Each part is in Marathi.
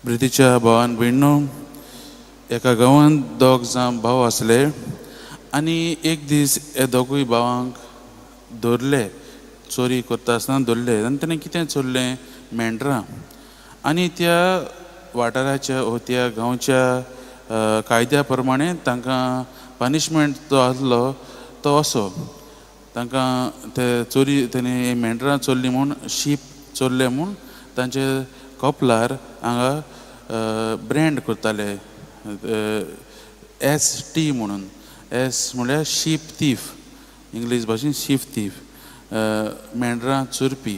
ब्रितीच्या भावान भयणो, एका गांवांत दोग जाण भाव आसले आनी एक दीस हे दोगूय भावांक धरले, चोरी करता आसतना धरले आनी ताणें कितें चोरलें? मेंढरां. आनी त्या वाठाराच्या वा त्या गांवच्या कायद्या प्रमाणे तांकां पनिशमेंट जो आसलो तो असो, तांकां ते चोरी ताणें मेंढरां चोरलीं म्हूण, शीप चोरले म्हूण तांचे कपलार हांगा ब्रँड करताले ST म्हणून. S म्हळ्यार शीप थीफ, इंग्लीश भाशेन शीप थीफ, मेंढरां चोरपी.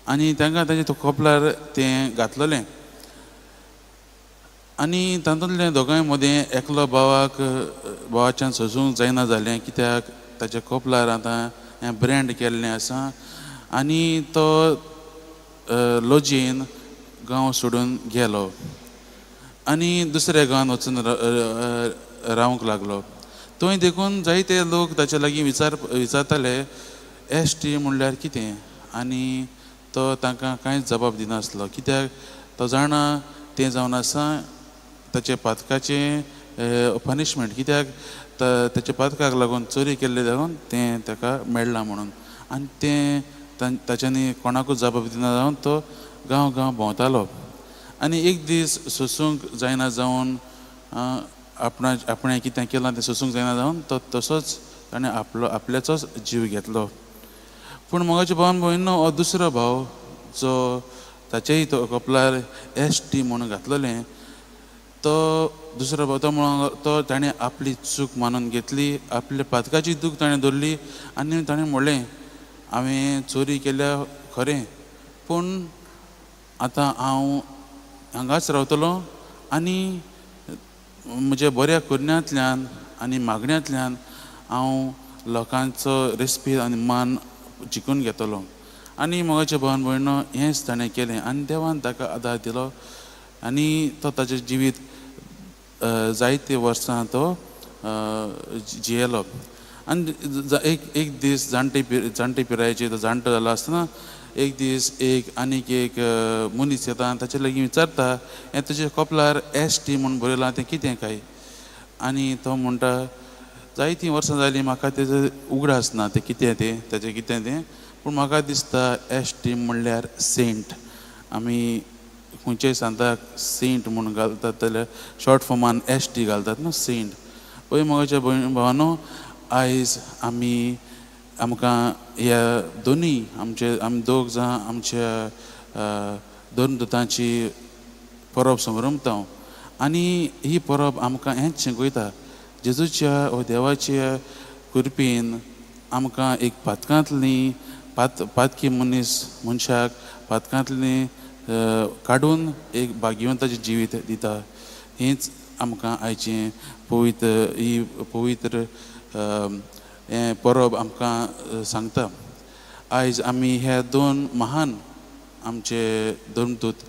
आनी तांकां ताचे तो कपलार तें घातलेलें. आनी तातूंतले दोगांय मदें एकलो भावाच्यान सोंसूंक जायना जालें, कित्याक ताच्या कपलार आतां हें ब्रँड केल्लें आसा. आनी तो लॉजीन गांव सोडून गेलो आनी दुसऱ्या गांवांत वचून रावंक लागलो. थंय देखून जायते लोक ताचे लागीं विचारताले ST म्हणल्यार कितें, आनी तो तांकां कांयच जबाब दिनासलो, कित्याक तो जाणा तें जावन आसा ताचे पातकाचें पनिशमेंट, कित्याक ताच्या पातकाक लागून चोरी केल्ले लागून तें ताका मेळ्ळां म्हणून. आनी तें ताच्यांनी कोणाकूच जबाब दिना जावन तो गांव भोंवतालो. आनी एक दीस सोंसूंक जायना जावन आपणें कितें केलां तें सोंसूंक जायना जावन तो तसोच ताणें आपल्याचोच जीव घेतलो. पूण मोगाच्या भावान भयणो, हो दुसरो भाव जो ताचेय तो कपलार ST म्हणून घातलेलें, तो दुसरो भाव तो ताणें आपली चूक मानून घेतली, आपल्या पातकाची चूक ताणें धरली. आनी ताणें म्हणलें, हांवें चोरी केल्या खरें, पूण आतां हांव हांगाच रावतलो आनी म्हज्या बऱ्या करण्यांतल्यान आनी मागण्यांतल्यान हांव लोकांचो रेस्पेद आनी मान जिखून घेतलो. आनी मोगाच्या भावान भयणो, हेंच ताणें केलें आनी देवान ताका आदार दिलो. आनी तो ताचें जिवीत जायते वर्सां तो जियेलो. आनी एक दीस जाणटे पिरायेचेर तो जाणटो जालो आसतना एक दीस आनीक एक मनीस येता आनी ताचे लागीं विचारता, हें तुज्या कपलार ST म्हणून बरयलां तें कितें काय? आनी तो म्हणटा, जायतीं वर्सां जालीं म्हाका तेजो उगडास ना तें कितें ताचें कितें तें, पूण म्हाका दिसता ST म्हणल्यार सेंट. आमी खंयच्याय सांताक सेंट म्हणून घालतात जाल्यार शॉर्ट फॉर्मान ST घालतात न्हू, सेंट. पळय मोगाच्या भावानो, आयज आमकां ह्या दोनी आमी दोग जाण आमच्या दोन दुतांची परब समरमतांव. आनी ही परब आमकां हेंच शिकयता, जेजूच्या वा देवाच्या कृपेन आमकां एक पातकांतली पातकी मनशाक पातकांतली काडून एक भाग्यवंताचें जिवीत दिता. हीच आमकां आयचें पवित्र हें परब आमकां सांगता. आयज आमी ह्या दोन महान आमचे धर्मदूत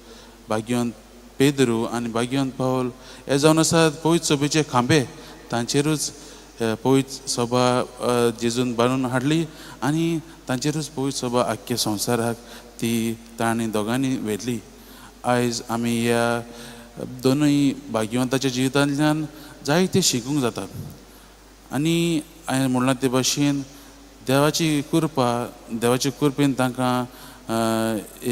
भाग्यवंत पेद्रू आनी भाग्यवंत पावल हे जावन आसात पवित्र सभेचे खांबे. तांचेरूच पवित्र सभा जेजून बांदून हाडली आनी तांचेरूच पवित्र सभा आख्ख्या संवसाराक ती तांणी दोगांनी व्हेली. आयज आमी ह्या दोनूय भाग्यवंताच्या जिवितांतल्यान जायतें शिकूंक जाता. आनी हांवें म्हणलां ते भाशेन देवाची कृपेन तांकां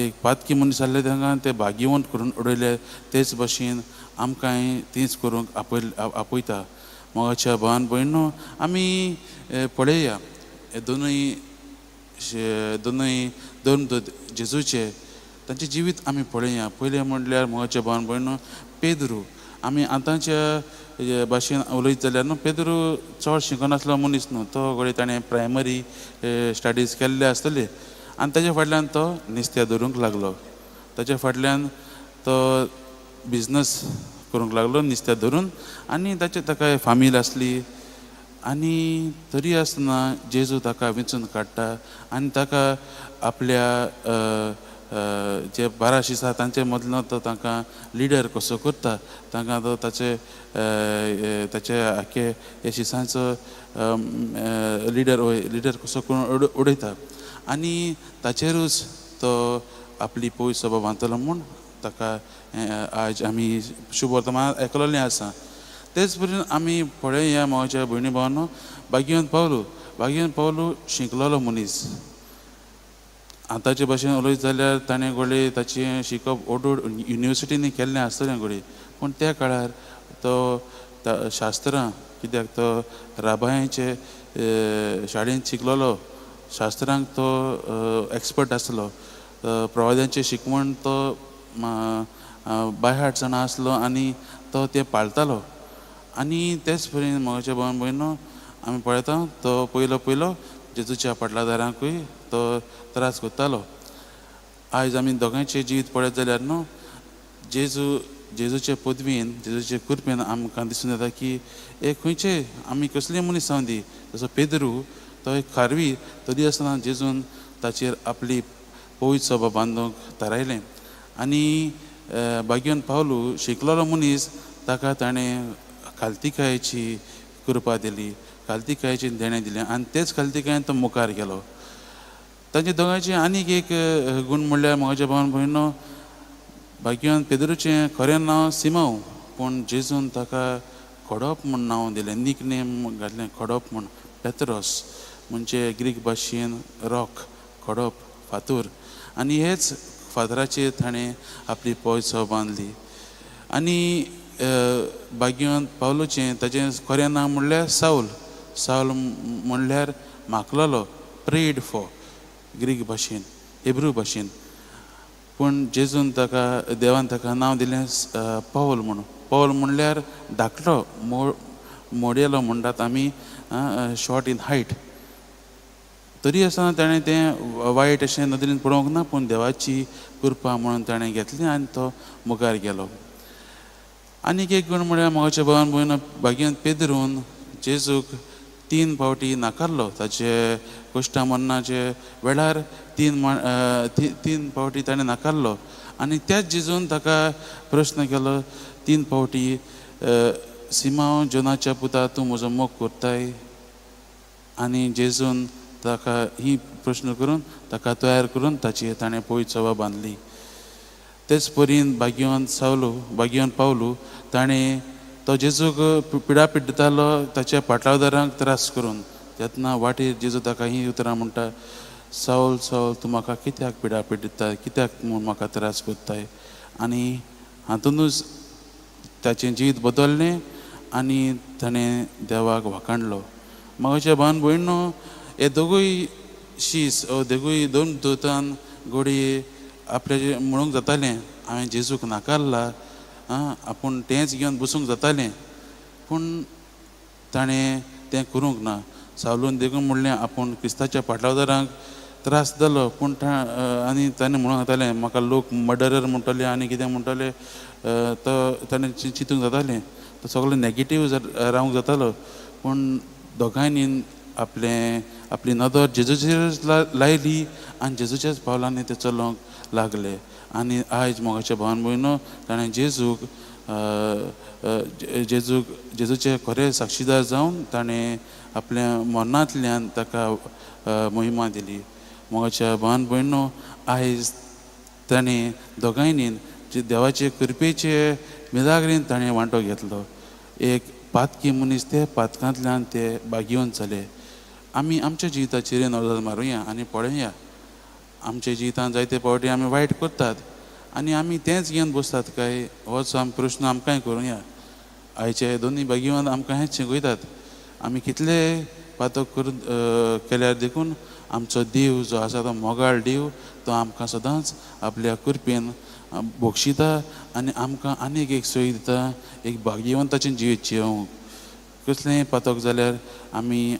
एक पातकी मनीस जाल्ले तांकां ते भाग्यवंत करून उडयले, तेच भाशेन आमकांय तीच करूंक आपयता. मोगाच्या भावान भयणो, आमी पळया हे दोनूय धर्मदूत जेजूचे तांचें जिवीत आमी पळया. पयलें म्हणल्यार मोगाच्या भावान भयणो पेद्रू. आमी आतांच्या भाशेन उलयत जाल्यार न्हू, पेद्रू चड शिकनासलो मनीस न्हू, तो घडये ताणें प्रायमरी स्टडीज केल्ले आसतले आनी ताच्या फाटल्यान तो नुस्तें धरूंक लागलो. ताच्या फाटल्यान तो बिजनस करूंक लागलो नुस्तें धरून आनी ताका फामील आसली. आनी तरी आसतना जेजू ताका वेंचून काडटा आनी ताका आपल्या जे 12 शीस आसा तांचे मदलो तो तांकां लिडर कसो करता. तांकां तो ताचे आख्खे ह्या शिसांचो लिडर कसो करून उडयता. आनी ताचेरूच तो आपली पवित्र सभा बांदतलो म्हूण ताका आज आमी शुभ वर्तमान आयकलेलें आसा. तेच परीन आमी पळया मोगाच्या भयणी भावांनो, भाग्यवंत पावलू शिकलेलो मनीस. आतांचे भाशेन उलयत जाल्यार ताणें घोडये ताचें शिकप ओडूड युनिवर्सिटीनी केल्लें आसतलें घोडये, पूण त्या काळार तो शास्त्रां, कित्याक तो राबायचे शाळेंत शिकलेलो, शास्त्रांक तो एक्सपर्ट आसलो. प्रवाद्यांचें शिकवण तो बाय हार्ट जाणा आसलो आनी तो तें पाळटालो. आनी तेच परीन मोगाच्या भावन भयणो, आमी पळयता तो पयलो जेजूच्या पाटलादारांकूय तो त्रास कोत्तालो. आयज आमी दोगांयचें जिवीत पळयत जाल्यार न्हू, जेजूचे पदवीन, जेजूचे कृपेन आमकां दिसून येता की एक खंयचे आमी कसले मनीस जावं दी, जसो पेद्रू तो एक खारवी, तरी आसतना जेजून ताचेर आपली पवित्र सभा बांदूंक थारायलें. आनी भाग्यवंत पावलू शिकलेलो मनीस, ताका ताणें खालतिकायेची कृपा दिली, खालतिकायेची देणें दिलें आनी तेच खालतिकायेन तो मुखार गेलो. तांचे दोगांयचें आनीक एक गूण म्हणल्यार मोगाच्या भावन भयणो, भाग्यवंत पेद्रूचें खरें नांव सिमांव, पूण जेजून ताका खडप म्हूण नांव दिलें, नीक नेम घातलें खडप म्हूण. पेत्रोस म्हणजे ग्रीक भाशेन रॉक, खडप, फातर. आनी हेच फातराचेर ताणें आपली पवित्र सभा बांदली. आनी भाग्यवंत पावलूचें ताचें खरें नांव म्हणल्यार साऊल म्हणल्यार मागलेलो, प्रेड फॉर, ग्रीक भाशेन, हेब्रू भाशेन. पूण जेजून ताका, देवान ताका नांव दिलें पावल म्हणून. पावल म्हणल्यार धाकटो, मोडयलो म्हणटात आमी, शॉर्ट इन हायट. तरी आसतना ताणें तें वायट अशें नदरेन पळोवंक ना, पूण देवाची कृपा म्हणून ताणें घेतली आनी तो मुखार गेलो. आनीक एक गूण म्हळ्यार मोगाच्या भावन भयणो, भाग्यवंत पेद्रून जेजूक 3 फावटी नाकारलो. ताचे कश्टा मरणाचे वेळार 3 फावटी ताणें नाकारलो. आनी त्याच जेजून ताका प्रश्न केलो 3 फावटी, सिमांव जोनाच्या पुता, तूं म्हजो मोग करताय? आनी जेजून ताका ही प्रश्न करून ताका तयार करून ताची ताणें पवित्र सभा बांदली. तेच परीन भाग्यवंत पावलू ताणें तो जेजूक पिडा पिड्डतालो ताच्या पाटलादारांक त्रास करून. तेन्ना वाटेर जेजू ताका ही उतरां म्हणटा, साऊल तूं म्हाका कित्याक पिडा पिड्डता, कित्याक म्हूण म्हाका त्रास कोत्ताय? आनी हातूनच ताचें जिवीत बदललें आनी ताणें देवाक वाखाणलो. म्हाज्या भावन भयणो, हे दोगूय शीस, दोगूय 2 दोतान घोडये आपल्या म्हणूंक जातालें हांवें जेजूक नाकारला, आपूण तेंच घेवन बसूंक जातालें, पूण ताणें तें करूंक ना. सावलून देखून म्हणलें आपूण क्रिस्ताच्या पाटलादारांक त्रास जालो, पूण आनी ताणें म्हणूंक जातालें म्हाका लोक मर्डरर म्हणटले आनी कितें म्हणटले, तो ताणें चिंतूंक जातालें, तो सगळो नॅगेटीव रावंक जातालो. पूण दोगांयनी आपली नदर जेजूचेर लायली आनी जेजूच्याच पावलांनी ते चलोवंक लागले. आनी आयज मोगाच्या भावन भयणो, ताणें जेजूचे खरे साक्षीदार जावन ताणें आपल्या मरणांतल्यान ताका महिमा दिली. मोगाच्या भावन भयणो, आयज ताणें दोगांयनी देवाचे कृपेचे मिलाग्रीन ताणें वांटो घेतलो. एक पातकी मनीस ते पातकांतल्यान ते भाग्यवंत जाले. आमी आमच्या जिविताचेर नजर मारुया आनी पळया. आमच्या जिवितांत जायते फावटी आमी वायट करतात आनी आमी तेंच घेवन बसतात काय, होच प्रश्न आमकांय करुया. आयचे दोनी भाग्यवंत आमकां हेंच शिकयतात. आमी कितले पातक करून केल्यार देखून आमचो देव जो आसा तो मोगाळ देव, तो आमकां सदांच आपल्या कृपेन बक्षिता आनी आमकां आनीक एक सोय दिता, एक भाग्यवंताचें जिवीत जियोंक. कसलेंय पातक जाल्यार आमी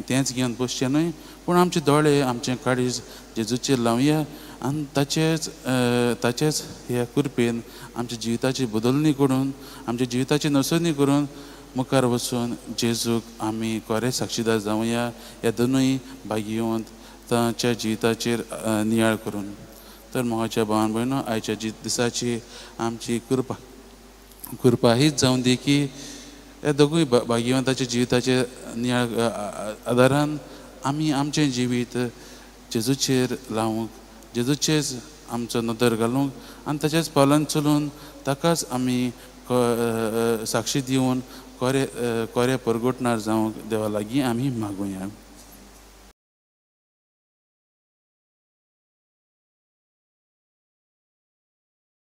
तेंच घेवन बसचें न्हय, पूण आमचे दोळे, आमचें काळीज जेजूचेर लावया आनी ताचेच ह्या कृपेन आमच्या जिविताची बदलणी करून, आमच्या जिविताची नसोनी करून मुखार वचून जेजूक आमी खरे साक्षीदार जावया. ह्या दोनूय भाग्यवंत तांच्या जिविताचेर नियाळ करून. तर मोगाच्या भावन भयणो, आयच्या दिसाची आमची कृपा हीच जावन दी की हे दोगूय भाग्यवंताच्या जिविताचे नियाळ आदारान आमी आमचें जिवीत जेजूचेर लावूंक, जेजूचेच आमचो नदर घालूंक आनी ताचेच पावलान चलून ताकाच आमी साक्षी दिवन कोरे परगोटणार जावंक देवा लागीं आमी मागुया.